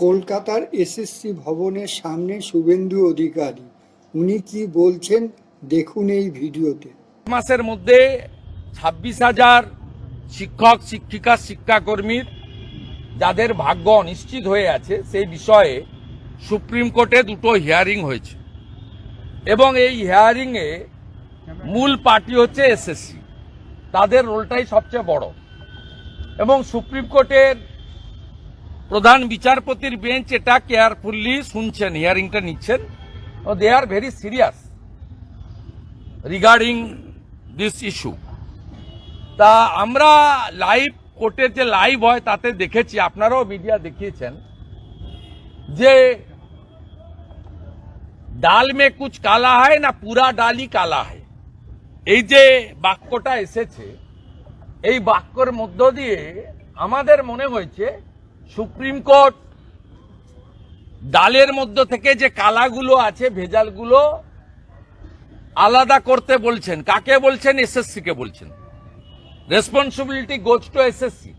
কলকাতার এসএসসি ভবনের সামনে শুভেন্দু অধিকারী, উনি কি বলছেন দেখুন এই ভিডিওতে। মাসের মধ্যে 26,000 শিক্ষক শিক্ষিকা শিক্ষাকর্মীর যাদের ভাগ্য অনিশ্চিত হয়ে আছে সেই বিষয়ে সুপ্রিম কোর্টে দুটো হিয়ারিং হয়েছে এবং এই হিয়ারিংয়ে মূল পার্টি হচ্ছে এসএসসি, তাদের রোলটাই সবচেয়ে বড় এবং সুপ্রিম কোর্টের প্রধান বিচারপতির বেঞ্চ এটা কেয়ারফুলি শুনছেন, হিয়ারিংটা নিচ্ছেন ও they are very serious regarding this issue. তা আমরা লাইভ কোর্টের যে লাইভ হয় তাতে দেখেছি, আপনারাও মিডিয়া দেখিয়েছেন যে ডাল মে কুছ কালা হয় না পুরা ডালই কালা হয়, এই যে বাক্যটা এসেছে এই বাক্যের মধ্য দিয়ে আমাদের মনে হয়েছে সুপ্রিম কোর্ট ডালের মধ্য থেকে যে কালাগুলো আছে ভেজালগুলো আলাদা করতে বলছেন। কাকে বলছেন? এসএসসি কে বলছেন। Responsibility goes to SSC.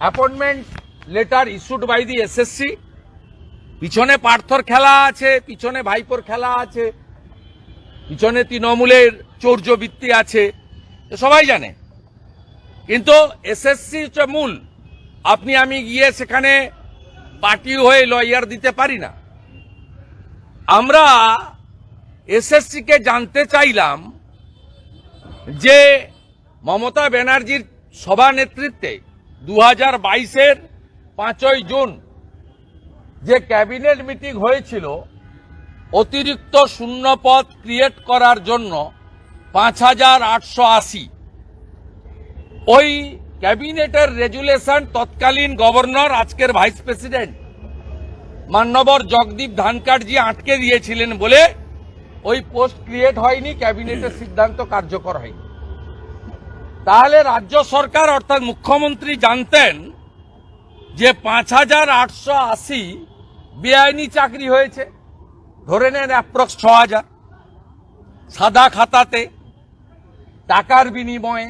Appointment letter issued by the SSC. পিছনে পার্থর খেলা আছে, পিছনে ভাইপোর খেলা আছে, পিছনে তৃণমূলের চৌর্যবৃত্তি আছে, সবাই জানে। কিন্তু এসএসসি হচ্ছে মূল। আপনি আমি গিয়ে সেখানে পার্টি হয়ে লয়ার দিতে পারি না। আমরা এসএসসি কে জানতে চাইলাম যে মমতা ব্যানার্জির সভানেতৃত্বে 2022-এর 5ই জুন যে ক্যাবিনেট মিটিং হয়েছিল অতিরিক্ত শূন্যপদ ক্রিয়েট করার জন্য 5,880, ওই ক্যাবিনেটের রেজুলেশন তৎকালীন গভর্নর আজকের ভাইস প্রেসিডেন্ট মান্যবর জগদীপ ধনখড়জি আটকে দিয়েছিলেন বলে ওই পোস্ট ক্রিয়েট হয়নি, ক্যাবিনেটের সিদ্ধান্ত কার্যকর হয়নি। তাহলে রাজ্য সরকার অর্থাৎ মুখ্যমন্ত্রী জানতেন যে 5,880 বেআইনি চাকরি হয়েছে, ধরে নেন অ্যাপ্রক্স 6,000 সাদা খাতাতে টাকার বিনিময়ে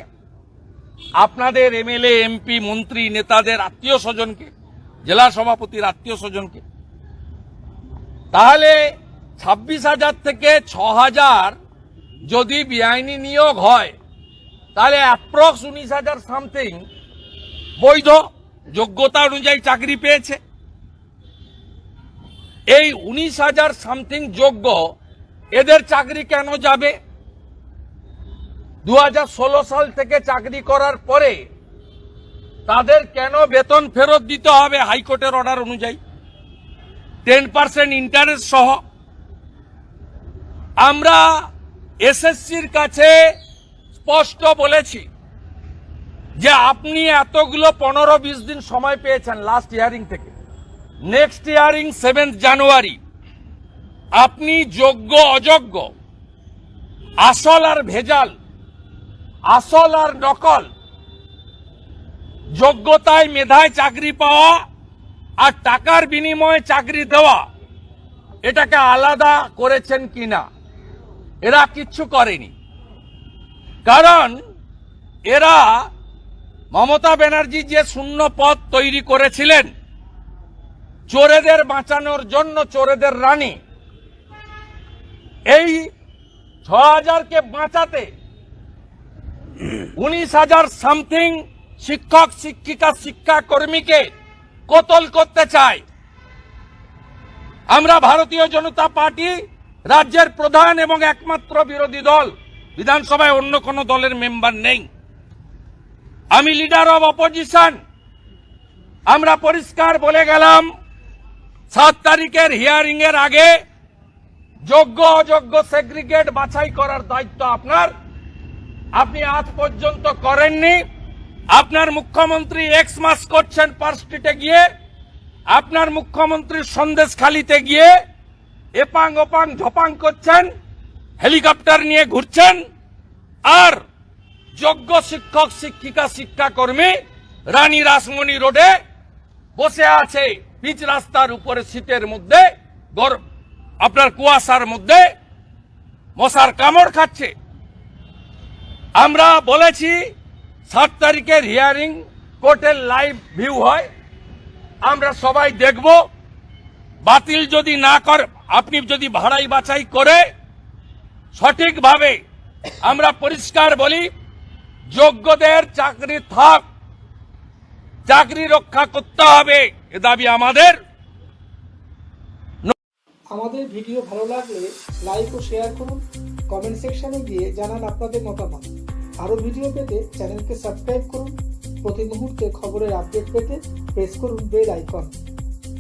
আপনাদের এমএলএ এমপি মন্ত্রী নেতাদের আত্মীয় স্বজনকে, জেলা সভাপতির আত্মীয় স্বজনকে। তাহলে 26,000 থেকে 6,000 যদি বেআইনি নিয়োগ হয় তাহলে অ্যাপ্রক্স 19,000 সামথিং বৈধ যোগ্যতা অনুযায়ী চাকরি পেয়েছে। এই 19,000 সামথিং যোগ্য এদের চাকরি কেন যাবে? 2016 সাল থেকে চাকরি করার পরে তাদের কেন বেতন ফেরত দিতে হবে হাইকোর্টের অর্ডার অনুযায়ী 10% ইন্টারেস্ট সহ? আমরা এসএসসির কাছে স্পষ্ট বলেছি যে আপনি এতগুলো 15-20 দিন সময় পেয়েছেন লাস্ট হিয়ারিং থেকে, নেক্সট হিয়ারিং 7 জানুয়ারি, আপনি যোগ্য অযোগ্য, আসল আর ভেজাল, আসল আর নকল, যোগ্যতায় মেধায় চাকরি পাওয়া আর টাকার বিনিময়ে চাকরি দেওয়া, এটাকে আলাদা করেছেন কিনা? এরা কিচ্ছু করেনি। কারণ এরা মমতা ব্যানার্জি যে শূন্য পদ তৈরি করেছিলেন চোরেদের বাঁচানোর জন্য, চোরেদের রানী, এই 6,000কে বাঁচাতে 19,000 সামথিং শিক্ষক শিক্ষিকা শিক্ষাকর্মীকে কতল করতে চায়। আমরা ভারতীয় জনতা পার্টি রাজ্যের প্রধান এবং একমাত্র বিরোধী দল, বিধানসভায় অন্য কোন দলের মেম্বার নেই, আমি লিডার অব অপোজিশন। আমরা পরিষ্কার বলে গেলাম 7 তারিখের হিয়ারিং এর আগে যোগ্য অযোগ্য সেগ্রিগেট বাছাই করার দায়িত্ব আপনার। আপনি আজ পর্যন্ত করেননি। আপনার মুখ্যমন্ত্রী এক্স মাস করছেন পার্ক স্ট্রিটে গিয়ে, আপনার মুখ্যমন্ত্রী সন্দেশখালিতে গিয়ে এপাং ওপাং ঝপাং করছেন, হেলিকপ্টার নিয়ে ঘুরছেন, আর যোগ্য শিক্ষক শিক্ষিকা শিক্ষাকর্মী রানী রাসমণি রোডে বসে আছে পিচ রাস্তার উপরে শীতের মধ্যে, আপনার কুয়াশার মধ্যে মশার কামড় খাচ্ছে। আমরা বলেছি 7 তারিখের হিয়ারিং কোর্টের লাইভ ভিউ হয়, আমরা সবাই দেখব। বাতিল যদি না করে, আপনি যদি ভাড়াই বাছাই করে সঠিকভাবে, আমরা পরিষ্কার বলি, যোগ্যদের চাকরি থাক, চাকরি রক্ষা করতে হবে, এ দাবি আমাদের। আমাদের ভিডিও ভালো লাগলে লাইক ও শেয়ার করুন, কমেন্ট সেকশনে গিয়ে জানান আপনাদের মতামত। আরও ভিডিও পেতে চ্যানেলকে সাবস্ক্রাইব করুন। প্রতি মুহূর্তে খবরের আপডেট পেতে প্রেস করুন বেল আইকন।